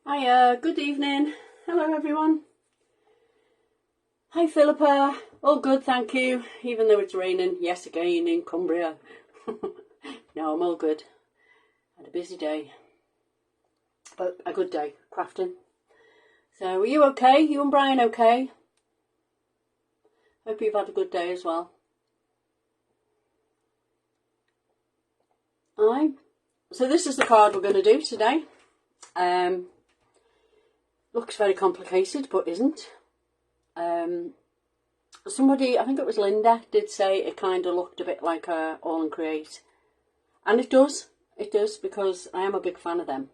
Hiya, good evening. Hello everyone. Hi Philippa. All good, thank you. Even though it's raining, yes again in Cumbria. No, I'm all good. Had a busy day. But a good day, crafting. So are you okay? You and Brian okay? Hope you've had a good day as well. Aye. So this is the card we're going to do today. Looks very complicated, but isn't. Somebody, I think it was Linda, did say it kind of looked a bit like a All and Create. And it does, because I am a big fan of them.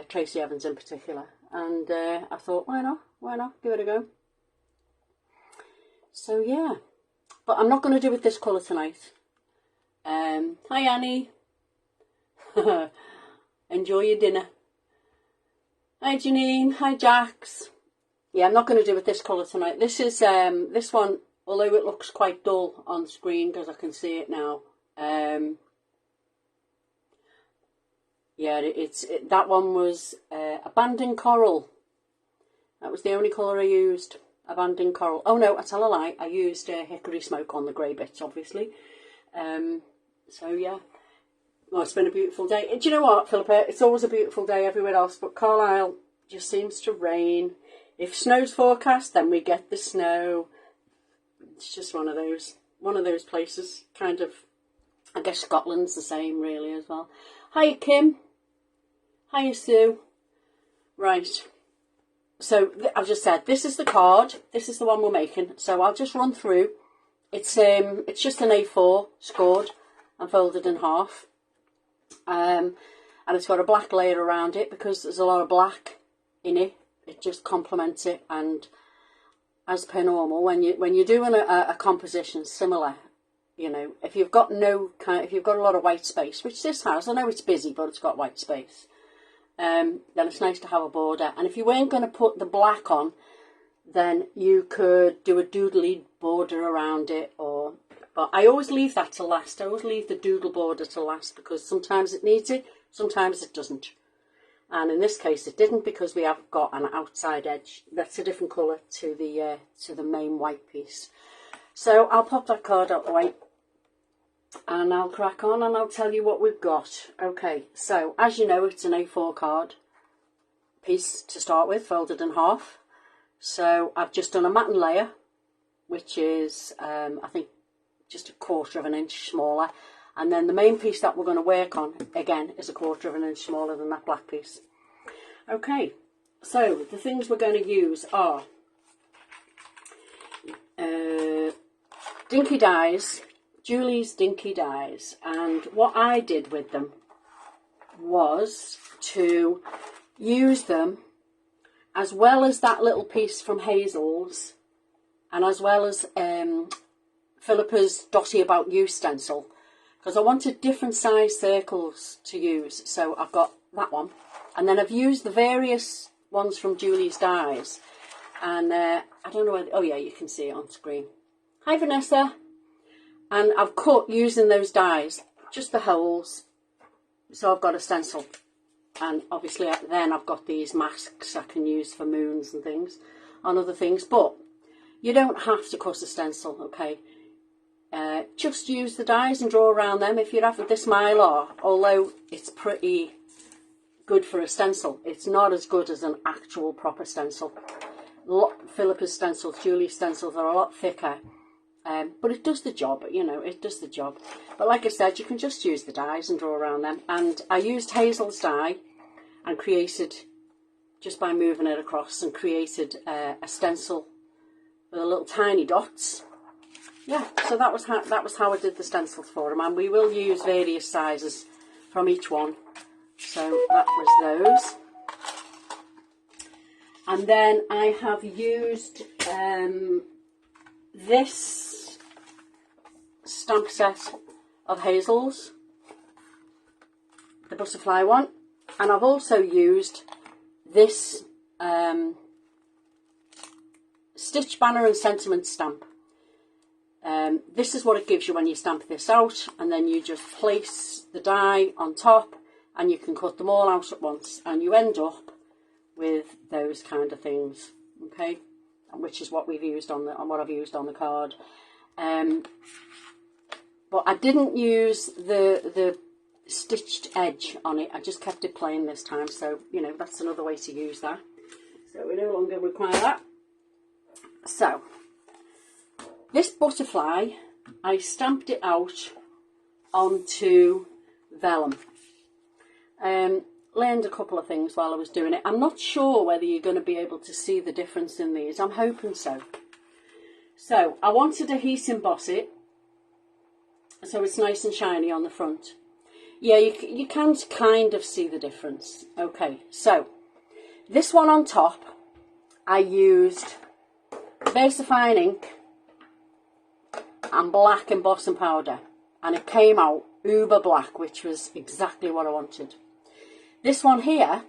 Tracey Evans in particular. And I thought, why not, give it a go. So yeah, but I'm not going to do it this colour tonight. Hi Annie. Enjoy your dinner. Hi Janine, hi Jax. Yeah, I'm not going to do it this colour tonight. This is this one, although it looks quite dull on screen because I can see it now. Yeah, that one was Abandoned Coral. That was the only colour I used. Abandoned Coral. Oh no, I tell a lie. I used Hickory Smoke on the grey bits, obviously. So yeah. Well, it's been a beautiful day. Do you know what, Philippa? It's always a beautiful day everywhere else, but Carlisle just seems to rain. If snow's forecast, then we get the snow. It's just one of those places. Kind of, I guess Scotland's the same really as well. Hi Kim. Hi Sue. Right. So I've just said this is the card. This is the one we're making. So I'll just run through. It's just an A4 scored and folded in half. And it's got a black layer around it because there's a lot of black in it. It just complements it, and as per normal, when you're doing a composition similar, you know, if you've got a lot of white space, which this has, I know it's busy, but it's got white space, then it's nice to have a border. And if you weren't going to put the black on, then you could do a doodly border around it, but I always leave that to last. I always leave the doodle border to last because sometimes it needs it, sometimes it doesn't. And in this case it didn't because we have got an outside edge that's a different colour to the main white piece. So I'll pop that card out the way and I'll crack on and I'll tell you what we've got. Okay, so as you know, it's an A4 card piece to start with, folded in half. So I've just done a matten layer, which is I think just a 1/4 inch smaller, and then the main piece that we're going to work on again is a 1/4 inch smaller than that black piece. Okay, so the things we're going to use are Dinky Dies, Julie's Dinky Dies, and what I did with them was to use them as well as that little piece from Hazel's, and as well as Philippa's Dotty About You stencil, because I wanted different size circles to use. So I've got that one, and then I've used the various ones from Julie's Dies, and I don't know where, oh yeah, you can see it on screen. Hi Vanessa. And I've cut using those dies, just the holes, so I've got a stencil. And obviously then I've got these masks I can use for moons and things, on other things, but you don't have to cut a stencil, okay? Just use the dies and draw around them. If you're having this Mylar, although it's pretty good for a stencil, it's not as good as an actual proper stencil. Philippa's stencils, Julie's stencils are a lot thicker, but it does the job, you know, it does the job. But like I said, you can just use the dies and draw around them. And I used Hazel's die and created, just by moving it across, and created a stencil with the little tiny dots. Yeah, so that was how I did the stencils for them, and we will use various sizes from each one. So that was those. And then I have used this stamp set of Hazel's, the butterfly one, and I've also used this Stitch Banner and Sentiment stamp. This is what it gives you when you stamp this out, and then you just place the die on top and you can cut them all out at once, and you end up with those kind of things, okay, which is what we've used on what I've used on the card. But I didn't use the stitched edge on it. I just kept it plain this time, so you know, that's another way to use that. So we no longer require that. So this butterfly, I stamped it out onto vellum. Learned a couple of things while I was doing it. I'm not sure whether you're going to be able to see the difference in these. I'm hoping so. So I wanted to heat emboss it so it's nice and shiny on the front. Yeah, you can kind of see the difference. Okay, so this one on top, I used VersaFine ink and black embossing powder, and it came out uber black, which was exactly what I wanted. This one here,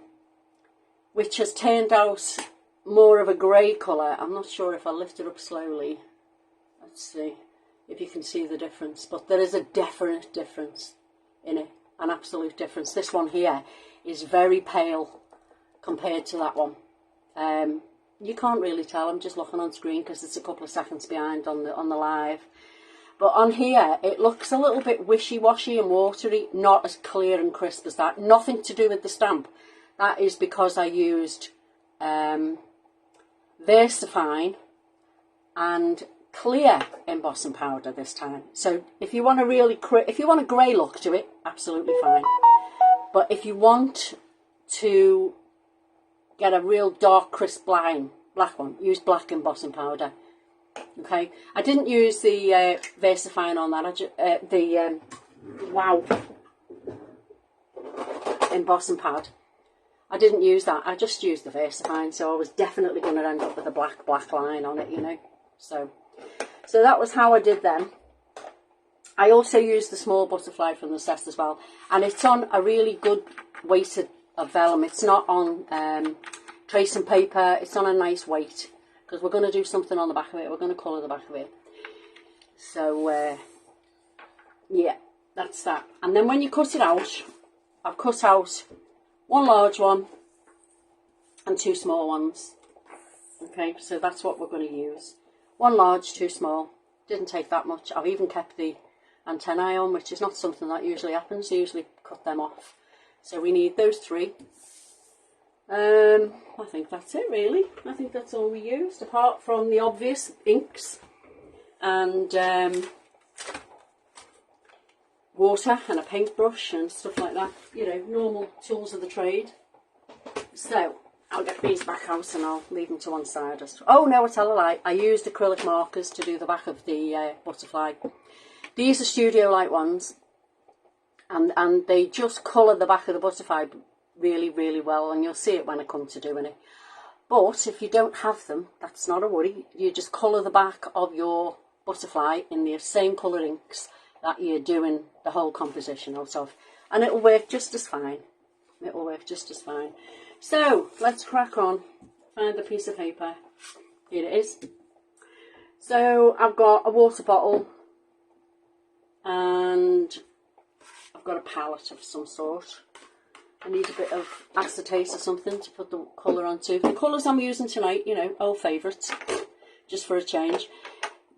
which has turned out more of a grey colour, I'm not sure if I lift it up slowly. Let's see if you can see the difference, but there is a definite difference in it, an absolute difference. This one here is very pale compared to that one. You can't really tell, I'm just looking on screen because it's a couple of seconds behind on the live. But on here, it looks a little bit wishy-washy and watery, not as clear and crisp as that. Nothing to do with the stamp. That is because I used VersaFine and clear embossing powder this time. So if you want a really if you want a grey look to it, absolutely fine. But if you want to get a real dark, crisp black one, use black embossing powder. Okay, I didn't use the VersaFine on that. Wow embossing pad. I didn't use that. I just used the VersaFine, so I was definitely going to end up with a black line on it, you know. So that was how I did them. I also used the small butterfly from the set as well, and it's on a really good weight of vellum. It's not on tracing paper. It's on a nice weight, because we're going to do something on the back of it. We're going to colour the back of it. So, yeah, that's that. And then when you cut it out, I've cut out one large one and two small ones. Okay, so that's what we're going to use. One large, two small. Didn't take that much. I've even kept the antennae on, which is not something that usually happens. I usually cut them off. So we need those three. I think that's it really. I think that's all we used, apart from the obvious inks and water and a paintbrush and stuff like that. You know, normal tools of the trade. So I'll get these back out and I'll leave them to one side. Oh no, I tell a lie. I used acrylic markers to do the back of the butterfly. These are Studio Light ones, and they just colour the back of the butterfly really, really well, and you'll see it when I come to doing it. But if you don't have them, that's not a worry. You just colour the back of your butterfly in the same colour inks that you're doing the whole composition out of, and it'll work just as fine. It'll work just as fine. So let's crack on. Find the piece of paper. Here it is. So I've got a water bottle and I've got a palette of some sort. I need a bit of acetate or something to put the colour onto. The colours I'm using tonight, you know, old favourites, just for a change.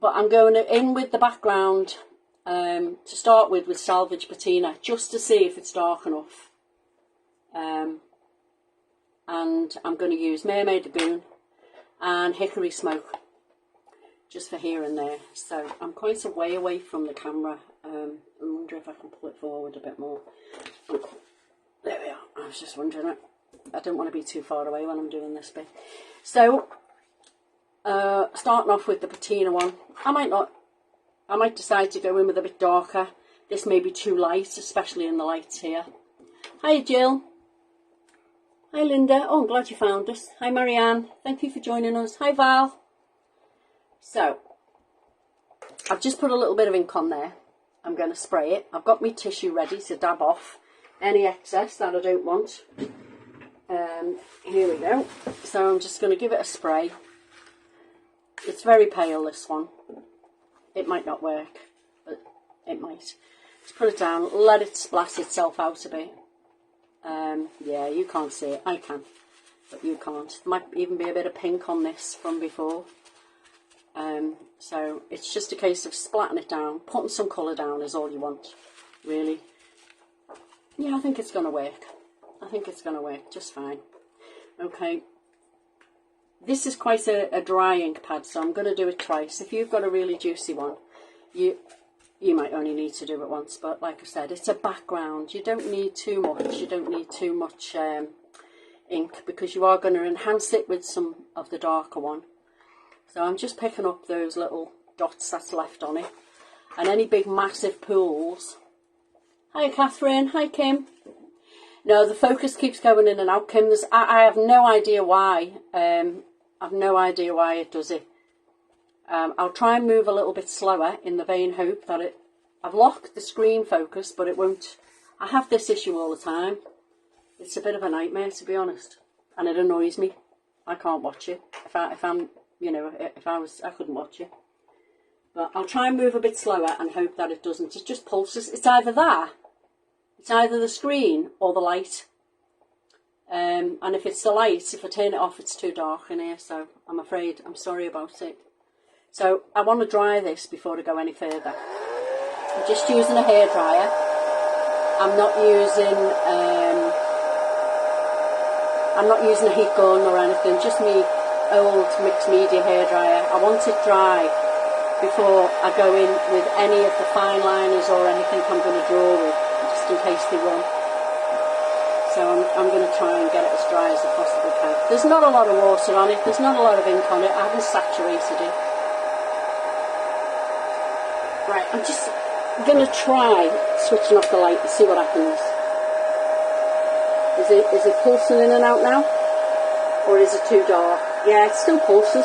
But I'm going in with the background to start with Salvage Patina, just to see if it's dark enough. And I'm going to use Mermaid Lagoon and Hickory Smoke, just for here and there. So I'm quite a way away from the camera. I wonder if I can pull it forward a bit more. Oh, there we are. I was just wondering it. I don't want to be too far away when I'm doing this bit. So, starting off with the patina one. I might decide to go in with a bit darker. This may be too light, especially in the lights here. Hi Jill. Hi Linda. Oh, I'm glad you found us. Hi Marianne. Thank you for joining us. Hi Val. So, I've just put a little bit of ink on there. I'm going to spray it. I've got my tissue ready to dab off any excess that I don't want. Here we go. So I'm just going to give it a spray. It's very pale, this one. It might not work, but it might. Just put it down, let it splat itself out a bit. Yeah, you can't see it. I can. but you can't. There might even be a bit of pink on this from before. So it's just a case of splatting it down. Putting some colour down is all you want, really. Yeah, I think it's going to work. I think it's going to work just fine. Okay. This is quite a dry ink pad, so I'm going to do it twice. If you've got a really juicy one, you might only need to do it once. But like I said, it's a background. You don't need too much. You don't need too much ink, because you are going to enhance it with some of the darker one. So I'm just picking up those little dots that's left on it. And any big massive pools. Hi Catherine, hi Kim. No, the focus keeps going in and out, Kim. I have no idea why. I've no idea why it does it. I'll try and move a little bit slower in the vain hope that I've locked the screen focus, but it won't. I have this issue all the time. It's a bit of a nightmare, to be honest, and it annoys me. I can't watch it. If I'm, you know, I couldn't watch it. But I'll try and move a bit slower and hope that it doesn't. It just pulses. It's either that, it's either the screen or the light. And if it's the light, if I turn it off, it's too dark in here. So I'm afraid, I'm sorry about it. So I want to dry this before I go any further. I'm just using a hairdryer. I'm not using a heat gun or anything, just me old mixed media hairdryer. I want it dry before I go in with any of the fine liners or anything I'm going to draw with, just in case they run. So I'm going to try and get it as dry as I possibly can. There's not a lot of water on it, there's not a lot of ink on it, I haven't saturated it. Right, I'm just going to try switching off the light and see what happens. Is it pulsing in and out now? Or is it too dark? Yeah, it still pulses.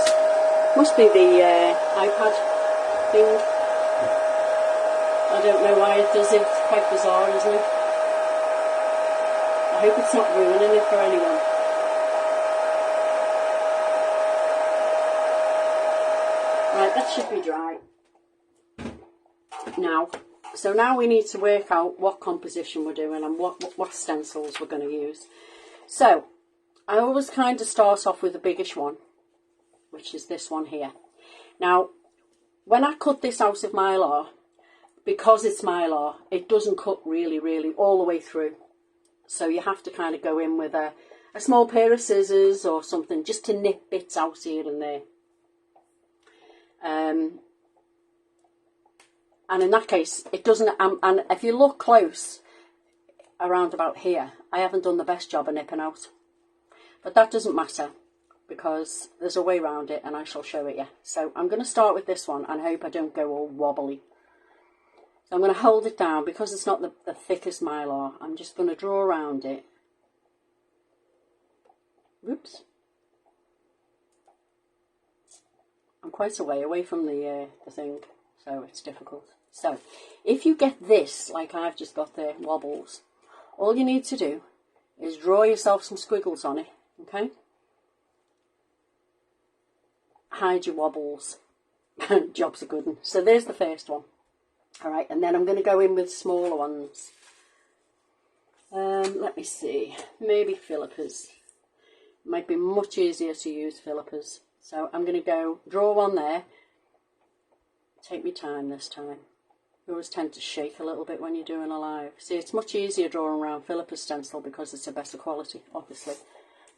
Must be the iPad thing. I don't know why it does it. It's quite bizarre, isn't it? I hope it's not ruining it for anyone. Right, that should be dry. Now, so now we need to work out what composition we're doing and what stencils we're going to use. So, I always kind of start off with the biggish one, which is this one here. Now, when I cut this out of Mylar, because it's Mylar, it doesn't cut really all the way through. So you have to kind of go in with a small pair of scissors or something just to nip bits out here and there. And in that case, it doesn't, and if you look close around about here, I haven't done the best job of nipping out. But that doesn't matter, because there's a way around it and I shall show it you. So I'm going to start with this one and hope I don't go all wobbly. So I'm going to hold it down because it's not the thickest Mylar. I'm just going to draw around it. Whoops. I'm quite a way away from the thing, so it's difficult. So if you get this, like I've just got the wobbles, all you need to do is draw yourself some squiggles on it, okay? Hide your wobbles. Job's a good one. So there's the first one. Alright, and then I'm going to go in with smaller ones. Let me see. Maybe Philippers. Might be much easier to use Philippers. So I'm going to go draw one there. Take me time this time. You always tend to shake a little bit when you're doing a live. See, it's much easier drawing around Philippers stencil because it's a better quality, obviously.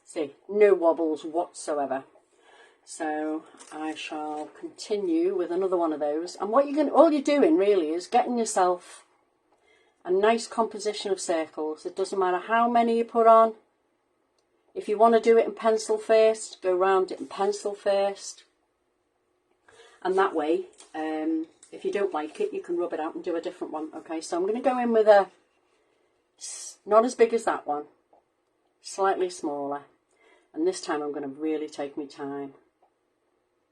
See, no wobbles whatsoever. So I shall continue with another one of those. And what all you're doing really is getting yourself a nice composition of circles. It doesn't matter how many you put on. If you want to do it in pencil first, go round it in pencil first. And that way, if you don't like it, you can rub it out and do a different one. Okay, so I'm going to go in with a, not as big as that one, slightly smaller. And this time I'm going to really take my time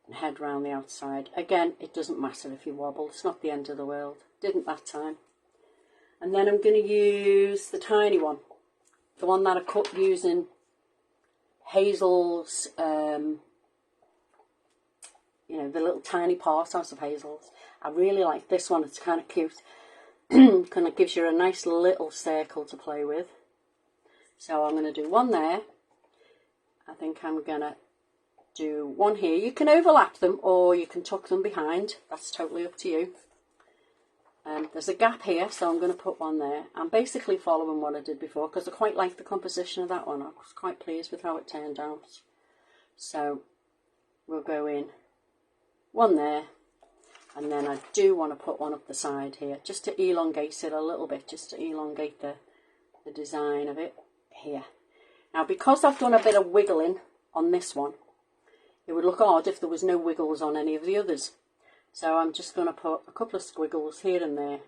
and head round the outside. Again, it doesn't matter if you wobble. It's not the end of the world. Didn't that time. And then I'm going to use the tiny one. The one that I cut using Hazel's, you know, the little tiny part out of Hazel's. I really like this one. It's kind of cute. Kind of gives you a nice little circle to play with. So I'm going to do one there. I think I'm going to do one here. You can overlap them or you can tuck them behind. That's totally up to you. There's a gap here, so I'm going to put one there. I'm basically following what I did before because I quite like the composition of that one. I was quite pleased with how it turned out. So we'll go in one there, and then I do want to put one up the side here just to elongate it a little bit, just to elongate the design of it here. Now, because I've done a bit of wiggling on this one, it would look odd if there was no wiggles on any of the others. So I'm just going to put a couple of squiggles here and there.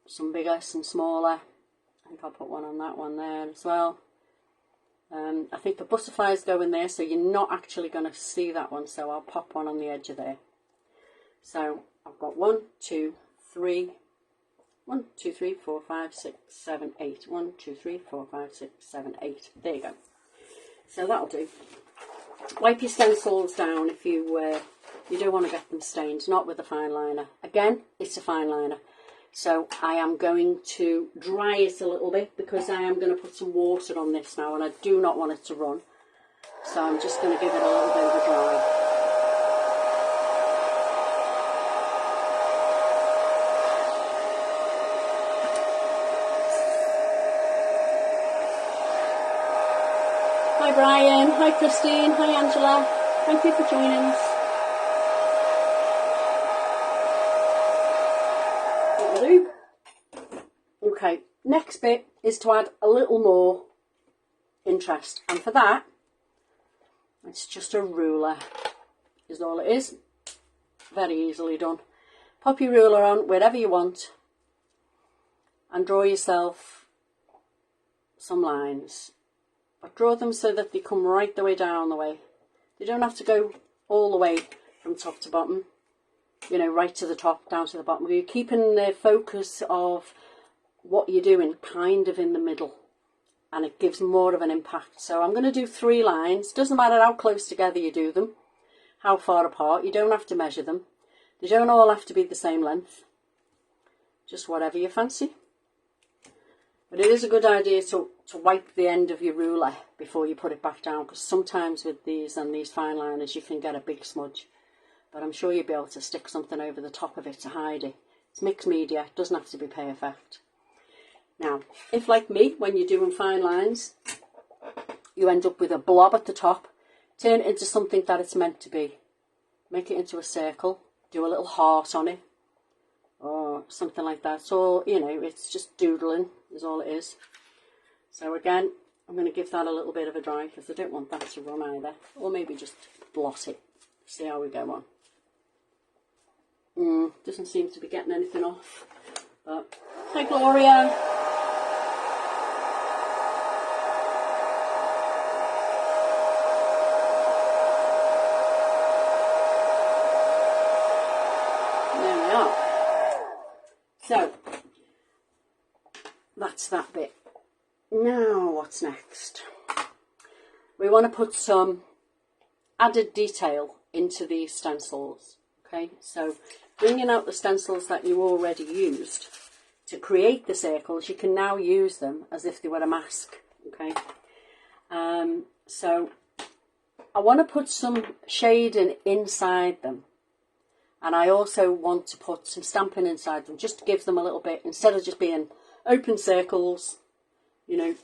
Some bigger, some smaller. I think I'll put one on that one there as well. I think the butterflies go in there, so you're not actually going to see that one. So I'll pop one on the edge of there. So I've got 1, 2, 3. 1, 2, 3, 4, 5, 6, 7, 8. 1, 2, 3, 4, 5, 6, 7, 8. There you go. So that'll do. Wipe your stencils down if you don't want to get them stained, not with a fine liner. Again, it's a fine liner. So I am going to dry it a little bit because I am going to put some water on this now and I do not want it to run. So I'm just going to give it a little bit of a dry. Hi Brian, hi Christine, hi Angela. Thank you for joining us. Okay, next bit is to add a little more interest, and for that it's just a ruler is all it is. Very easily done. Pop your ruler on wherever you want and draw yourself some lines, but draw them so that they come right the way down the way. They don't have to go all the way from top to bottom, you know, right to the top, down to the bottom. You're keeping the focus of what you're doing kind of in the middle, and it gives more of an impact. So I'm going to do 3 lines. Doesn't matter how close together you do them, how far apart. You don't have to measure them. They don't all have to be the same length. Just whatever you fancy. But it is a good idea to wipe the end of your ruler before you put it back down, because sometimes with these and these fine liners you can get a big smudge. But I'm sure you'll be able to stick something over the top of it to hide it. It's mixed media, it doesn't have to be perfect. Now, if like me, when you're doing fine lines, you end up with a blob at the top, turn it into something that it's meant to be. Make it into a circle, do a little heart on it, or something like that. So, you know, it's just doodling is all it is. So again, I'm going to give that a little bit of a dry because I don't want that to run either. Or maybe just blot it. See how we go on. Doesn't seem to be getting anything off. But, hi Gloria. So, that's that bit. Now, what's next? We want to put some added detail into these stencils. Okay, so bringing out the stencils that you already used to create the circles, you can now use them as if they were a mask. Okay, so I want to put some shading inside them. And I also want to put some stamping inside them, just to give them a little bit, instead of just being open circles, you know,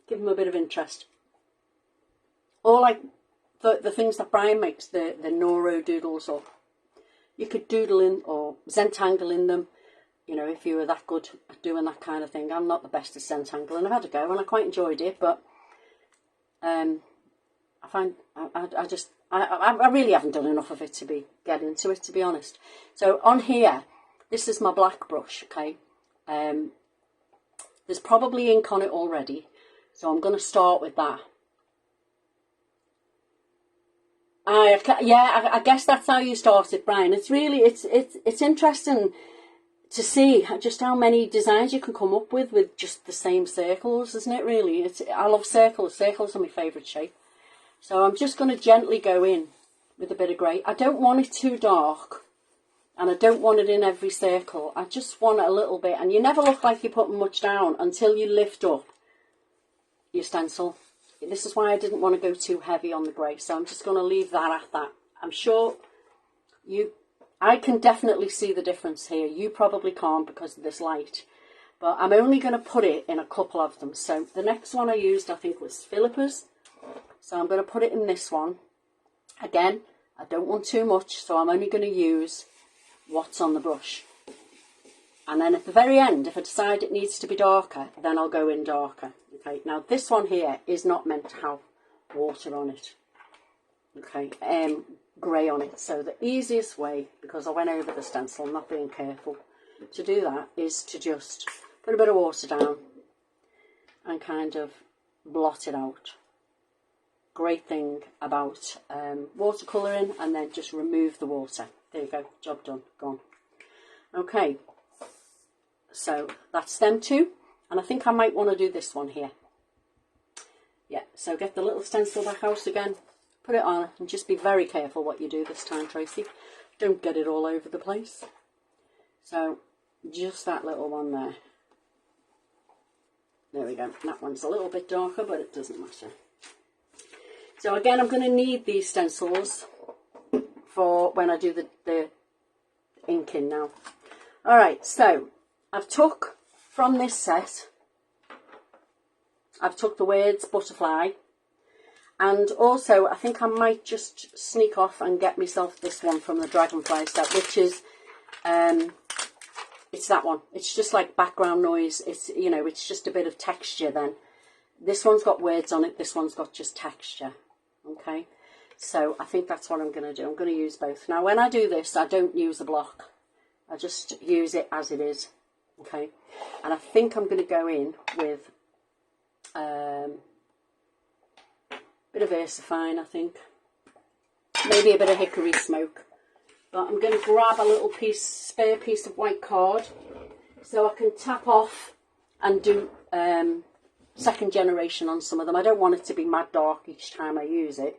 give them a bit of interest. Or like the things that Brian makes, the Noro doodles, or you could doodle in or Zentangle in them, you know, if you were that good at doing that kind of thing. I'm not the best at Zentangling. I've had a go and I quite enjoyed it, but I find I really haven't done enough of it to be getting into it, to be honest. So on here, this is my black brush, okay. There's probably ink on it already, so I'm going to start with that. I guess that's how you started, Brian. It's really it's interesting to see just how many designs you can come up with just the same circles, isn't it? Really, I love circles. Circles are my favourite shape. So I'm just going to gently go in with a bit of grey. I don't want it too dark, and I don't want it in every circle. I just want it a little bit, and you never look like you're putting much down until you lift up your stencil. this is why I didn't want to go too heavy on the grey. So I'm just going to leave that at that. I'm sure I can definitely see the difference here. You probably can't because of this light. But I'm only going to put it in a couple of them. So the next one I used, I think, was Philippa's. So I'm going to put it in this one. Again, I don't want too much, so I'm only going to use what's on the brush. And then at the very end, if I decide it needs to be darker, then I'll go in darker. Okay, now this one here is not meant to have water on it. Okay, grey on it. So the easiest way, because I went over the stencil, not being careful, to do that is to just put a bit of water down and kind of blot it out. Great thing about watercolouring, and then just remove the water. There you go, job done, gone. Okay, so that's them two, and I think I might want to do this one here. Yeah, so get the little stencil back out again, put it on, and just be very careful what you do this time, Tracy. Don't get it all over the place. So just that little one there. There we go. That one's a little bit darker, but it doesn't matter. So again, I'm going to need these stencils for when I do the inking now. Alright, so I've took from this set, I've took the words butterfly, and also I think I might just sneak off and get myself this one from the dragonfly set, which is it's that one. It's just like background noise. It's, you know, it's just a bit of texture then. This one's got words on it, this one's got just texture. Okay, so I think that's what I'm going to do. I'm going to use both. Now when I do this, I don't use a block. I just use it as it is. Okay, and I think I'm going to go in with a bit of Versafine, I think. Maybe a bit of hickory smoke. But I'm going to grab a little spare piece of white card so I can tap off and do second generation on some of them. I don't want it to be mad dark each time I use it.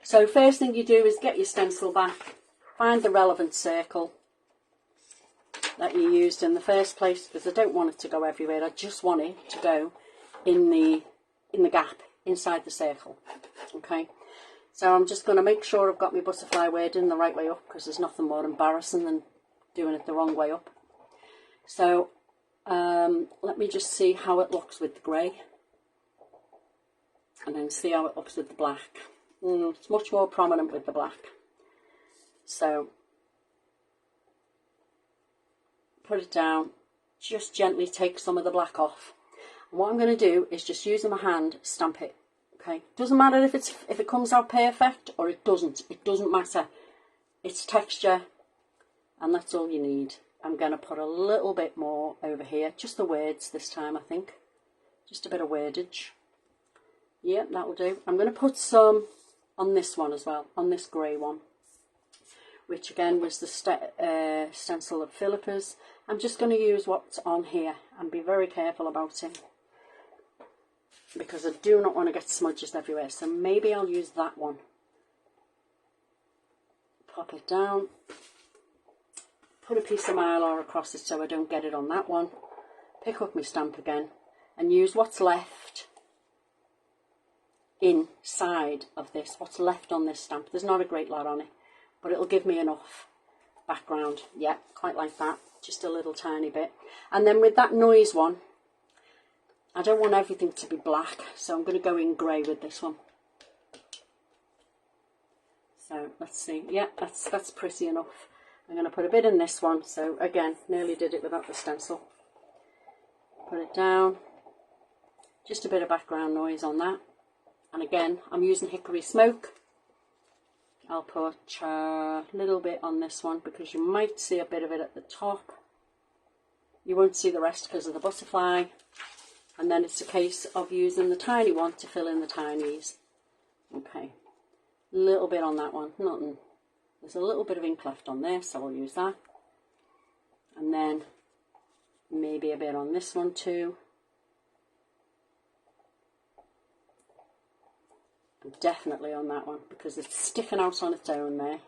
So first thing you do is get your stencil back, find the relevant circle that you used in the first place, because I don't want it to go everywhere. I just want it to go in the gap inside the circle. Okay, so I'm just going to make sure I've got my butterfly word in the right way up, because there's nothing more embarrassing than doing it the wrong way up. So let me just see how it looks with the grey, and then see how it looks with the black. It's much more prominent with the black. So put it down, just gently take some of the black off. And what I'm going to do is just using my hand stamp it. Okay, doesn't matter if it comes out perfect or it doesn't. It doesn't matter. It's texture, and that's all you need. I'm going to put a little bit more over here, just the words this time, I think. Just a bit of wordage. Yep, that'll do. I'm going to put some on this one as well, on this grey one, which again was the stencil of Philippa's. I'm just going to use what's on here and be very careful about it, because I do not want to get smudges everywhere. So maybe I'll use that one. Pop it down. Put a piece of Mylar across it so I don't get it on that one. Pick up my stamp again and use what's left inside of this, what's left on this stamp. There's not a great lot on it, but it'll give me enough background. Yeah, quite like that. Just a little tiny bit. And then with that noise one, I don't want everything to be black, so I'm going to go in grey with this one. So let's see. Yeah, that's pretty enough. I'm going to put a bit in this one. So again, nearly did it without the stencil. Put it down. Just a bit of background noise on that. And again, I'm using hickory smoke. I'll put a little bit on this one because you might see a bit of it at the top. You won't see the rest because of the butterfly. And then it's a case of using the tiny one to fill in the tinies. Okay, a little bit on that one. Nothing. There's a little bit of ink left on this, so I'll use that. And then maybe a bit on this one too. And definitely on that one, because it's sticking out on its own there.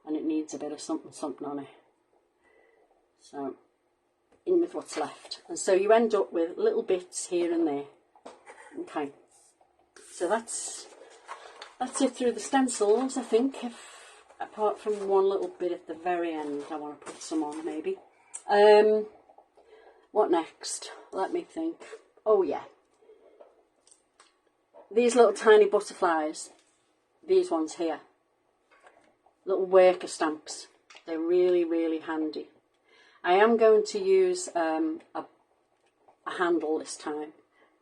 And it needs a bit of something on it. So in with what's left, and so you end up with little bits here and there. Okay, So that's it through the stencils, I think, apart from one little bit at the very end I want to put some on maybe. What next? Let me think. Oh yeah. These little tiny butterflies, these ones here, little worker stamps, they're really, really handy. I am going to use a handle this time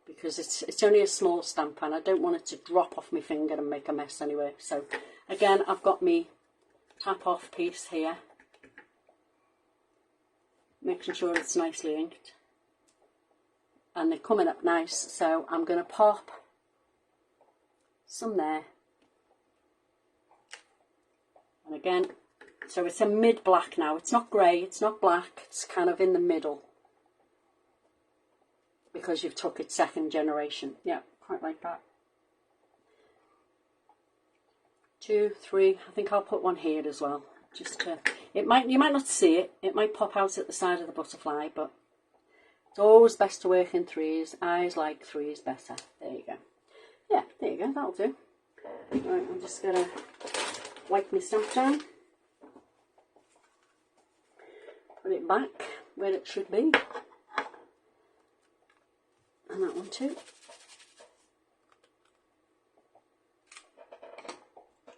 because it's only a small stamp and I don't want it to drop off my finger and make a mess anyway. So again, I've got me tap off piece here, making sure it's nicely inked, and they're coming up nice, so I'm going to pop some there, and again, so it's a mid black now. It's not grey, it's not black, it's kind of in the middle because you've took it second generation. Yeah, quite like that. 2, 3, I think I'll put one here as well, just to, you might not see it, it might pop out at the side of the butterfly, but it's always best to work in threes. Eyes like threes better. There you go. Yeah, there you go, that'll do. Right, I'm just going to wipe my stamp down, put it back where it should be, and that one too.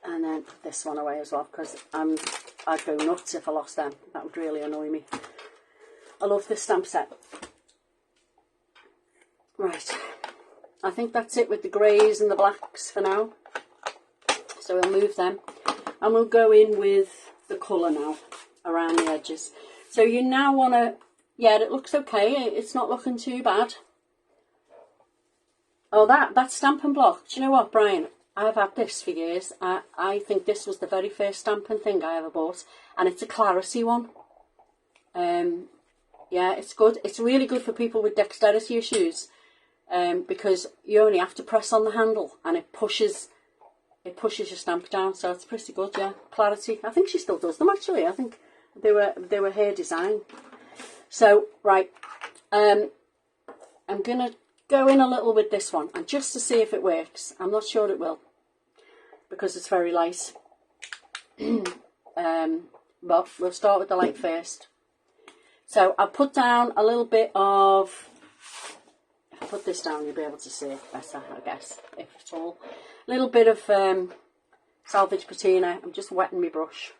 And then put this one away as well, because I'd go nuts if I lost them. That would really annoy me. I love this stamp set. Right, I think that's it with the greys and the blacks for now. So we'll move them, and we'll go in with the colour now around the edges. So you now want to, yeah, it looks okay. It's not looking too bad. Oh, that Stampin' Block. Do you know what, Brian? I've had this for years. I think this was the very first stamping thing I ever bought, and it's a clarity one. Yeah, it's good. It's really good for people with dexterity issues, because you only have to press on the handle and it pushes your stamp down. So it's pretty good. Yeah, clarity. I think she still does them actually. I think they were her design. So right, I'm gonna go in a little with this one, and just to see if it works. I'm not sure it will, because it's very light. But we'll start with the light first. So I'll put down a little bit of, if I put this down you'll be able to see it better, I guess, if at all. A little bit of salvage patina. I'm just wetting my brush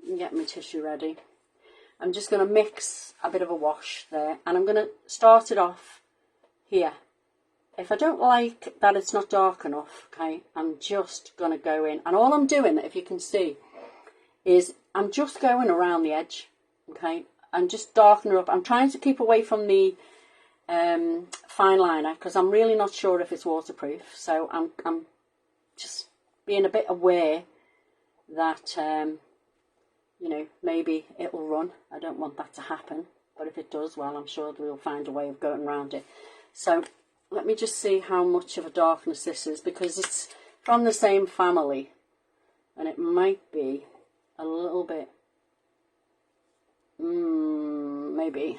and getting my tissue ready. I'm just going to mix a bit of a wash there, and I'm going to start it off here. If I don't like that it's not dark enough, okay, I'm just going to go in, and all I'm doing, if you can see, is I'm just going around the edge, okay, and just darken her up. I'm trying to keep away from the fine liner because I'm really not sure if it's waterproof, so I'm just being a bit aware that you know, maybe it'll run. I don't want that to happen, but if it does, well, I'm sure we'll find a way of going around it. So let me just see how much of a darkness this is, because it's from the same family, and it might be a little bit, maybe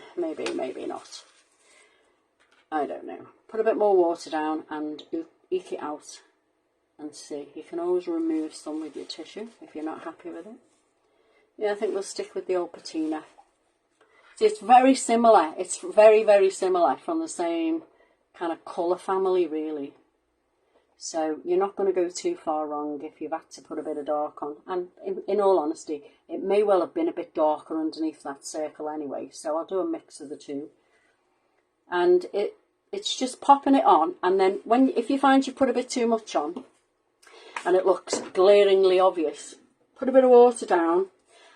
not. I don't know. Put a bit more water down and eke it out and see. You can always remove some with your tissue if you're not happy with it. Yeah, I think we'll stick with the old patina. See, it's very similar. It's very, very similar, from the same kind of colour family, really. So you're not going to go too far wrong if you've had to put a bit of dark on. And in all honesty, it may well have been a bit darker underneath that circle anyway. So I'll do a mix of the two. And it's just popping it on. And then if you find you put a bit too much on and it looks glaringly obvious, put a bit of water down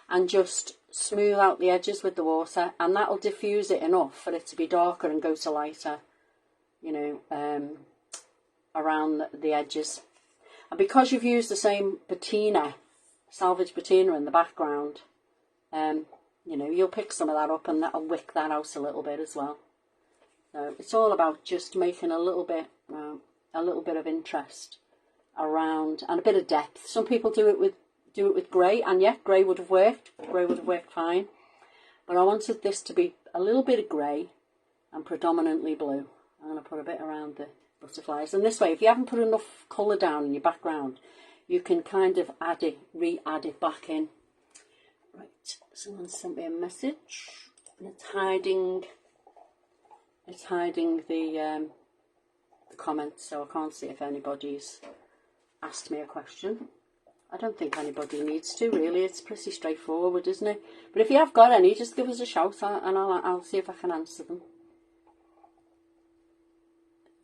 and just smooth out the edges with the water, and that'll diffuse it enough for it to be darker and go to lighter, you know, around the edges. And because you've used the same patina, salvage patina in the background, you know, you'll pick some of that up and that'll wick that out a little bit as well. So it's all about just making a little bit of interest around, and a bit of depth. Some people do it with grey, and yeah, grey would have worked. Grey would have worked fine. But I wanted this to be a little bit of grey and predominantly blue. I'm going to put a bit around the butterflies. And this way, if you haven't put enough colour down in your background, you can kind of add it, re-add it back in. Right, someone sent me a message, and it's hiding the comments, so I can't see if anybody's asked me a question. I don't think anybody needs to, really. It's pretty straightforward, isn't it? But if you have got any, just give us a shout, and I'll see if I can answer them.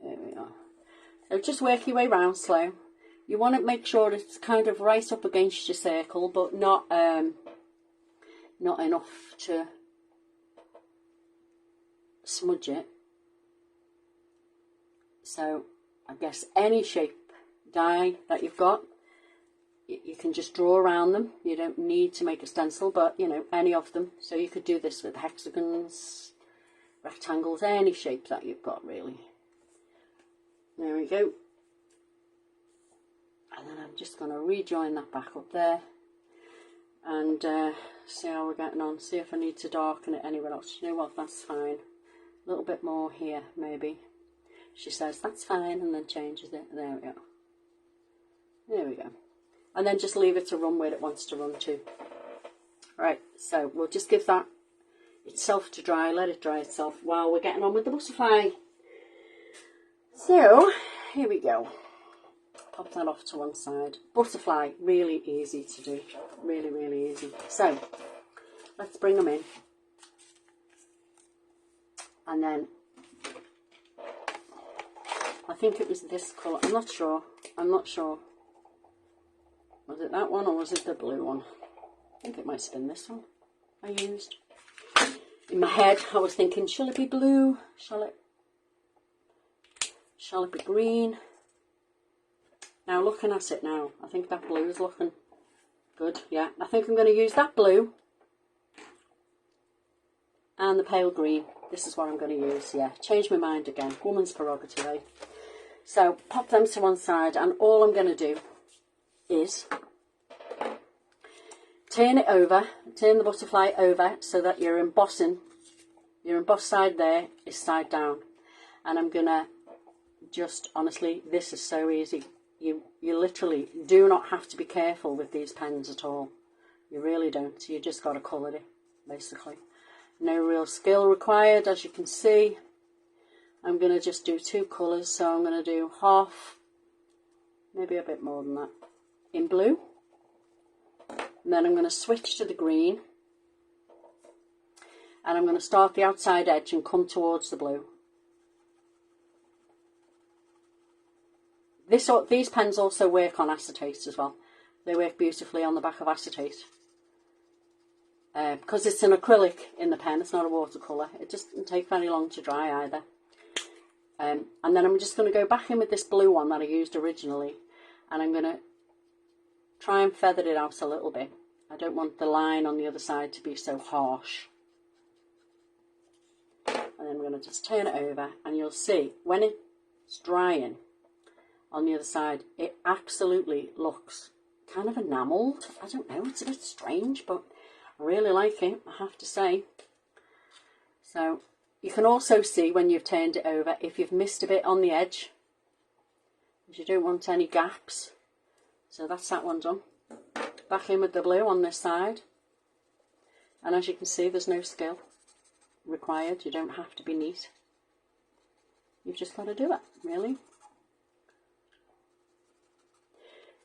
There we are. So just work your way round slow. You want to make sure it's kind of right up against your circle, but not enough to smudge it. So I guess any shape die that you've got, you can just draw around them. You don't need to make a stencil, but you know, any of them. So you could do this with hexagons, rectangles, any shape that you've got, really. There we go. And then I'm just going to rejoin that back up there and see how we're getting on. See if I need to darken it anywhere else. You know what, that's fine. A little bit more here, maybe. She says, that's fine, and then changes it. There we go. There we go. And then just leave it to run where it wants to run to. Right, so we'll just give that itself to dry, let it dry itself while we're getting on with the butterfly. So, here we go. Pop that off to one side. Butterfly, really easy to do. Really, really easy. So, let's bring them in. And then, I think it was this colour. I'm not sure. Was it that one or was it the blue one? I think it might have been this one I used. In my head, I was thinking, shall it be blue? Shall it be green? Now, looking at it now, I think that blue is looking good. Yeah, I think I'm going to use that blue and the pale green. This is what I'm going to use. Yeah, change my mind again. Woman's prerogative, eh? So, pop them to one side, and all I'm going to do is turn it over, turn the butterfly over so that your embossed side there is side down. And I'm going to just, honestly, this is so easy. You literally do not have to be careful with these pens at all. You really don't. You just got to colour it, basically. No real skill required, as you can see. I'm going to just do two colours, so I'm going to do half, maybe a bit more than that, in blue. And then I'm going to switch to the green. And I'm going to start the outside edge and come towards the blue. These pens also work on acetate as well. They work beautifully on the back of acetate. Because it's an acrylic in the pen, it's not a watercolour. It just doesn't take very long to dry either. And then I'm just going to go back in with this blue one that I used originally. And I'm going to try and feather it out a little bit. I don't want the line on the other side to be so harsh. And then I'm going to just turn it over, and you'll see when it's drying on the other side, it absolutely looks kind of enamelled. I don't know, it's a bit strange, but I really like it, I have to say. So you can also see when you've turned it over if you've missed a bit on the edge, because you don't want any gaps. So that's that one done. Back in with the blue on this side, and as you can see, there's no skill required. You don't have to be neat. You've just got to do it, really.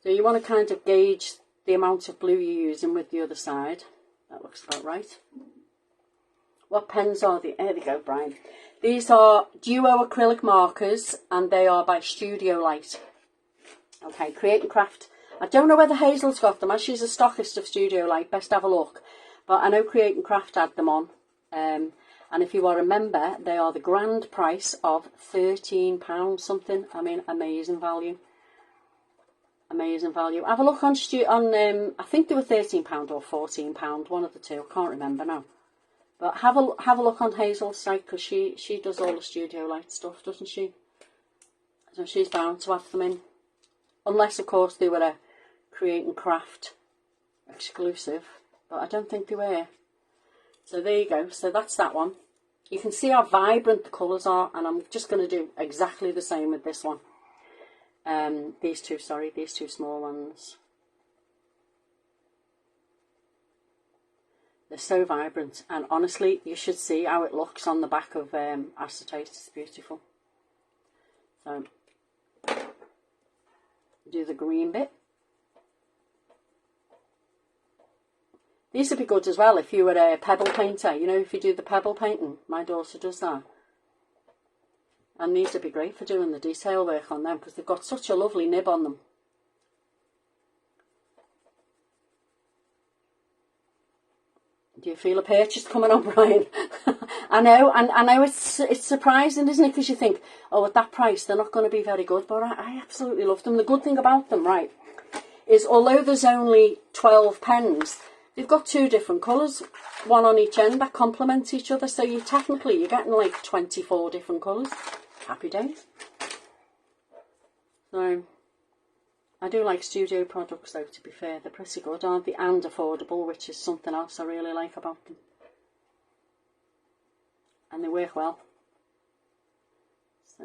So you want to kind of gauge the amount of blue you're using with the other side. That looks about right. What pens are they? There we go, Brian. These are Duo acrylic markers, and they are by Studio Light. Okay, Create and Craft. I don't know whether Hazel's got them, as she's a stockist of Studio Light. Best have a look. But I know Create and Craft had them on. And if you are a member, they are the grand price of £13 something. I mean, amazing value. Amazing value. Have a look on I think they were £13 or £14, one of the two. I can't remember now. But have a look on Hazel's site, because she does all the Studio Light stuff, doesn't she? So she's bound to have them in, unless of course they were a Create and Craft exclusive. But I don't think they were. So there you go. So that's that one. You can see how vibrant the colours are, and I'm just going to do exactly the same with this one. These two small ones. They're so vibrant, and honestly, you should see how it looks on the back of acetate. It's beautiful. So, do the green bit. These would be good as well if you were a pebble painter. You know, if you do the pebble painting, my daughter does that. And these would be great for doing the detail work on them, because they've got such a lovely nib on them. Do you feel a purchase coming on, Brian? I know it's surprising, isn't it? Because you think, oh, at that price, they're not going to be very good. But I absolutely love them. The good thing about them, right, is although there's only 12 pens, they've got two different colours, one on each end that complement each other. So you're getting like 24 different colours. Happy days. So, I do like studio products though, to be fair. They're pretty good, aren't they? And affordable, which is something else I really like about them. And they work well. So,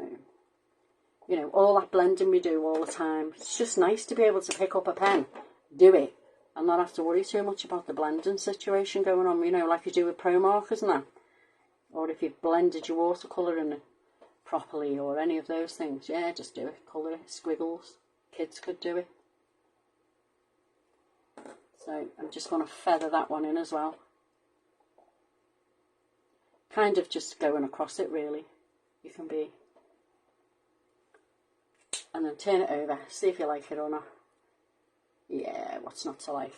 you know, all that blending we do all the time. It's just nice to be able to pick up a pen, do it, and not have to worry too much about the blending situation going on, you know, like you do with pro markers and that. Or if you've blended your watercolour in it properly or any of those things. Yeah, just do it. Colour it, squiggles. Kids could do it. So I'm just going to feather that one in as well. Kind of just going across it really. You can be. And then turn it over. See if you like it or not. Yeah, what's not to like?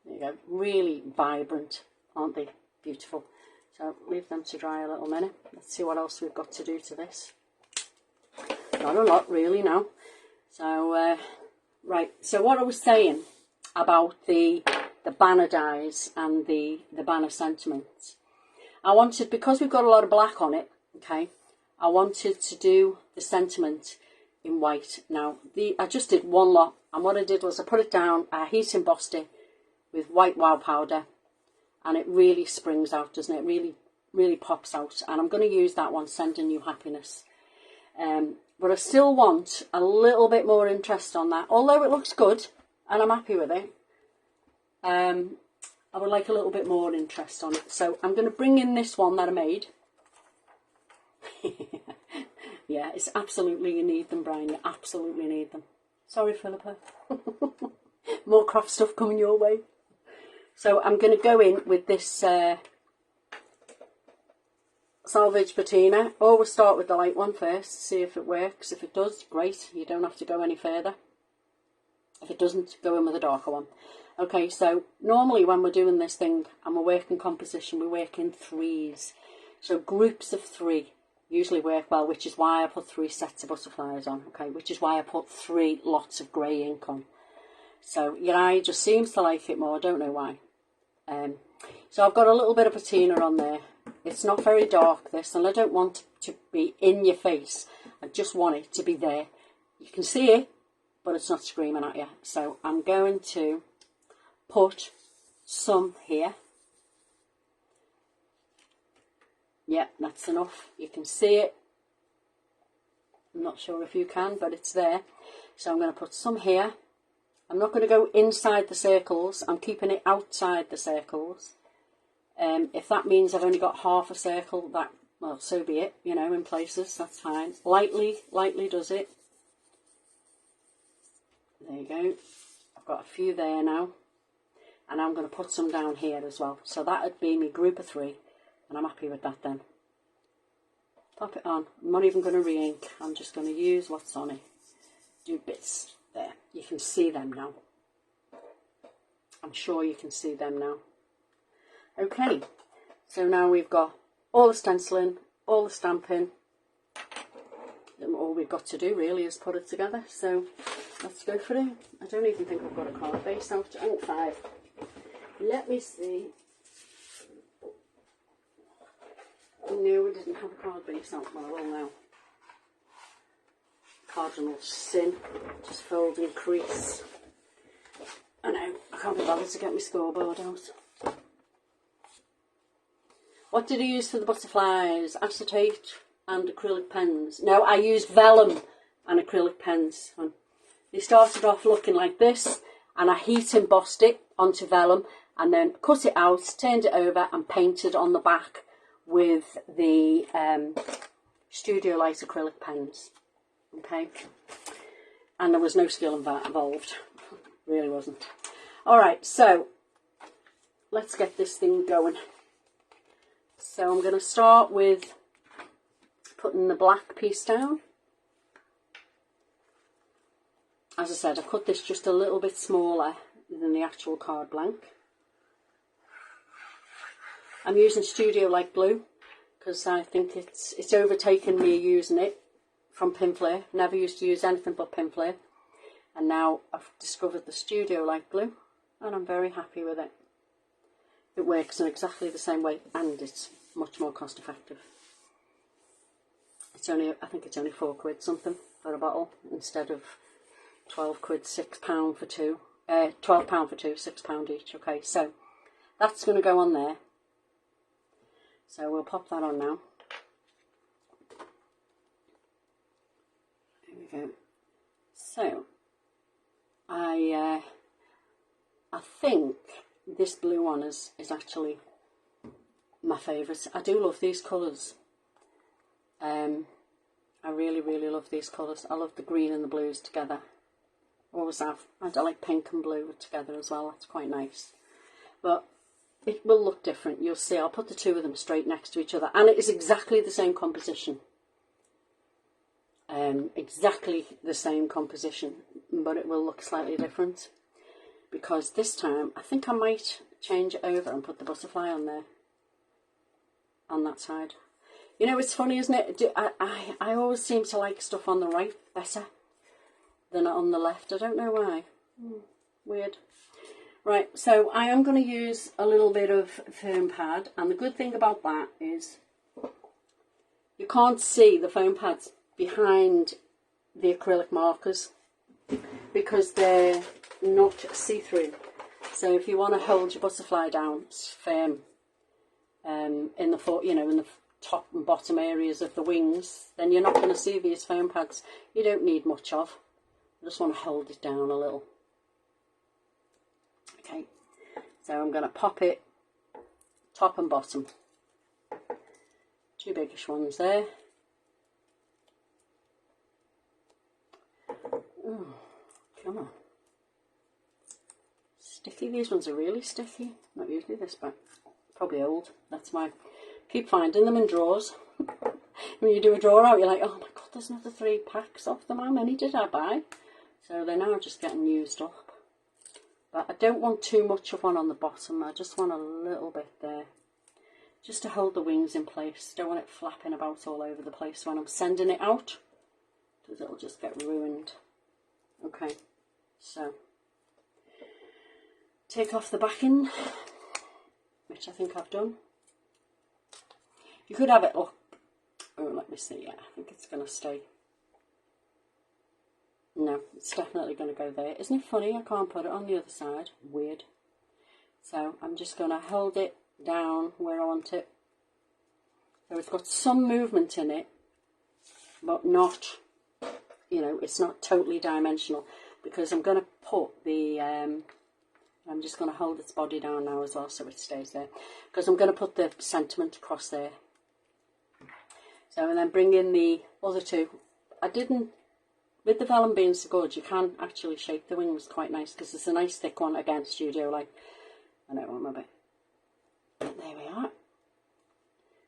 There you go. Really vibrant, aren't they? Beautiful. So leave them to dry a little minute. Let's see what else we've got to do to this. Not a lot really now. So, right, so what I was saying about the banner dies and the banner sentiments. I wanted, because we've got a lot of black on it, okay, I wanted to do the sentiment in white. Now, I just did one lot, and what I did was I put it down, I heat embossed it with white wow powder, and it really springs out, doesn't it? Really, really pops out. And I'm going to use that one, Sending You Happiness. But I still want a little bit more interest on that. Although it looks good and I'm happy with it, I would like a little bit more interest on it. So I'm going to bring in this one that I made. Yeah, it's absolutely, you need them, Brian. You absolutely need them. Sorry, Philippa. More craft stuff coming your way. So I'm going to go in with this Salvage Patina. Always start with the light one first, see if it works. If it does, great. You don't have to go any further. If it doesn't, go in with a darker one. Okay, so normally when we're doing this thing and we're working composition, we work in threes. So groups of three usually work well, which is why I put 3 sets of butterflies on, okay, which is why I put 3 lots of grey ink on. So your eye just seems to like it more, I don't know why. So I've got a little bit of patina on there. It's not very dark, this, and I don't want it to be in your face. I just want it to be there. You can see it, but it's not screaming at you. So I'm going to put some here. Yeah, that's enough. You can see it. I'm not sure if you can, but it's there. So I'm going to put some here. I'm not going to go inside the circles. I'm keeping it outside the circles. If that means I've only got half a circle, that, well, so be it, you know, in places, that's fine. Lightly does it. There you go. I've got a few there now. And I'm going to put some down here as well. So that would be my group of 3. And I'm happy with that then. Pop it on. I'm not even going to re-ink. I'm just going to use what's on it. Do bits there. You can see them now. I'm sure you can see them now. Okay, so now we've got all the stenciling, all the stamping. And all we've got to do really is put it together. So let's go for it. I don't even think I've got a card base out. Oh, 5. Let me see. No, we didn't have a card base out. Well, I will now. Cardinal sin. Just fold and crease. I know, I can't be bothered to get my scoreboard out. What did I use for the butterflies? Acetate and acrylic pens. No, I used vellum and acrylic pens. They started off looking like this, and I heat embossed it onto vellum and then cut it out, turned it over and painted on the back with the Studio Light acrylic pens. Okay, and there was no skill involved. Really wasn't. Alright, so let's get this thing going. So I'm going to start with putting the black piece down. As I said, I've cut this just a little bit smaller than the actual card blank. I'm using Studio Light glue because I think it's overtaken me using it from Pinflair. Never used to use anything but Pinflair, and now I've discovered the Studio Light glue and I'm very happy with it. It works in exactly the same way and it's much more cost effective. It's only, I think it's only £4 something for a bottle instead of 12 quid, £6 for two, £12 for two, £6 each. Okay, so that's going to go on there. So we'll pop that on now. There we go. So I think this blue one is actually my favourite. I do love these colours. I really, really love these colours. I love the green and the blues together. Always have. I like pink and blue together as well. That's quite nice. But it will look different. You'll see. I'll put the two of them straight next to each other. And it is exactly the same composition. Exactly the same composition. But it will look slightly different. Because this time, I think I might change it over and put the butterfly on there. On that side. You know, it's funny, isn't it? I always seem to like stuff on the right better than on the left. I don't know why. Weird. Right, so I am going to use a little bit of foam pad. And the good thing about that is you can't see the foam pads behind the acrylic markers because they're not see-through. So if you want to hold your butterfly down firm in the in the top and bottom areas of the wings, then you're not going to see these foam pads. You don't need much of. I just want to hold it down a little. Okay, so I'm going to pop it top and bottom. Two biggish ones there. Oh, come on. Sticky, these ones are really sticky. Not usually this, but probably old. That's why. Keep finding them in drawers. When you do a drawer out, you're like, oh my god, there's another 3 packs of them. How many did I buy? So they're now just getting used up. But I don't want too much of one on the bottom. I just want a little bit there. Just to hold the wings in place. Don't want it flapping about all over the place when I'm sending it out, because it'll just get ruined. Okay, so take off the backing, which I think I've done. You could have it up. Oh, let me see. Yeah, I think it's going to stay. No, it's definitely going to go there. Isn't it funny? I can't put it on the other side. Weird. So I'm just going to hold it down where I want it. So it's got some movement in it, but not, you know, it's not totally dimensional, because I'm going to put the, I'm just going to hold its body down now as well so it stays there, because I'm going to put the sentiment across there. So, and then bring in the other two. I didn't, with the vellum being so good, you can actually shape the wings quite nice, because it's a nice thick one. Again, Studio Light. I know I'm a bit. There we are.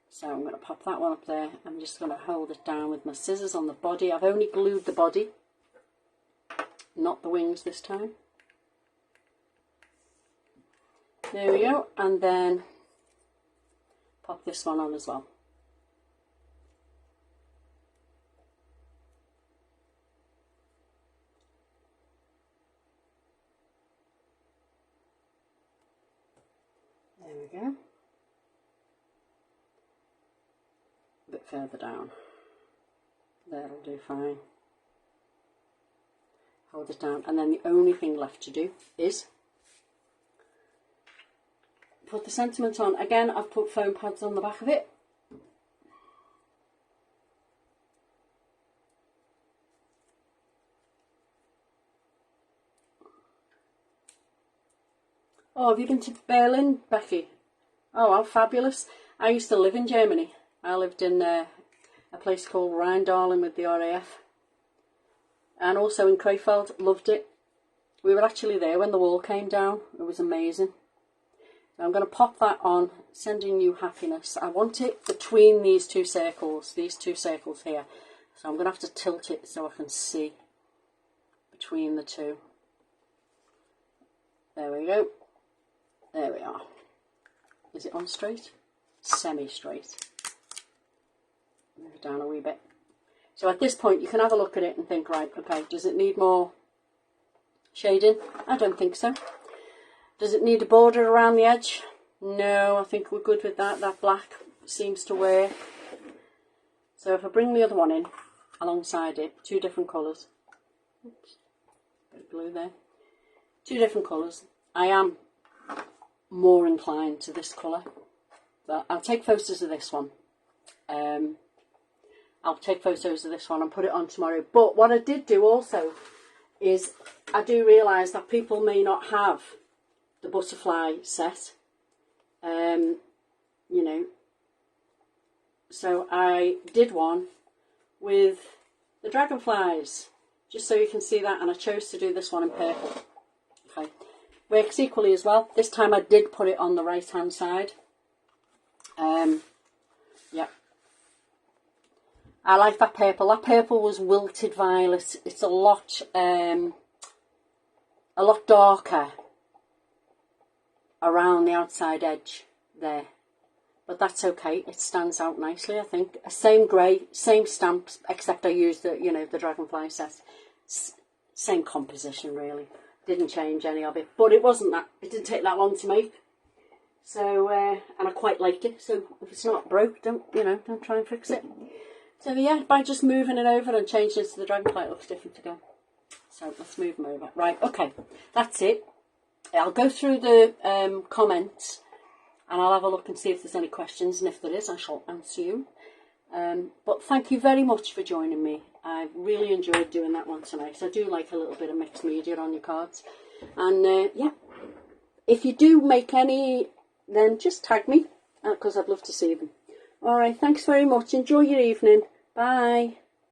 So I'm going to pop that one up there. I'm just going to hold it down with my scissors on the body. I've only glued the body, not the wings this time. There we go. And then pop this one on as well. There we go. A bit further down. That'll do fine. Hold it down, and then the only thing left to do is put the sentiment on. Again, I've put foam pads on the back of it. Oh, have you been to Berlin, Becky? Oh, how fabulous. I used to live in Germany. I lived in a place called Rheindahlem with the RAF. And also in Krefeld. Loved it. We were actually there when the wall came down. It was amazing. I'm going to pop that on, sending you happiness. I want it between these two circles here. So I'm going to have to tilt it so I can see between the two. There we go. There we are. Is it on straight? Semi-straight. Move it down a wee bit. So at this point you can have a look at it and think, right, okay, does it need more shading? I don't think so. Does it need a border around the edge? No, I think we're good with that. That black seems to wear. So if I bring the other one in alongside it, two different colours. Oops, bit of blue there. Two different colours. I am more inclined to this colour. But I'll take photos of this one. I'll take photos of this one and put it on tomorrow. But what I did do also is I do realise that people may not have the butterfly set, you know, so I did one with the dragonflies, just so you can see that, and I chose to do this one in purple. Okay, works equally as well. This time I did put it on the right hand side. Yeah, I like that purple. That purple was wilted violet. It's a lot darker around the outside edge there, but that's okay. It stands out nicely, I think. Same grey, same stamps, except I used the, you know, the dragonfly set. Same composition really. Didn't change any of it, but it didn't take that long to make. So and I quite liked it. So if it's not broke, don't try and fix it. So yeah, by just moving it over and changing it to the dragonfly, it looks different again. So let's move them over. Right, okay, that's it. I'll go through the comments and I'll have a look and see if there's any questions, and if there is, I shall answer you. But thank you very much for joining me. I've really enjoyed doing that one tonight. I do like a little bit of mixed media on your cards. And yeah, if you do make any, then just tag me, because I'd love to see them. Alright, thanks very much. Enjoy your evening. Bye.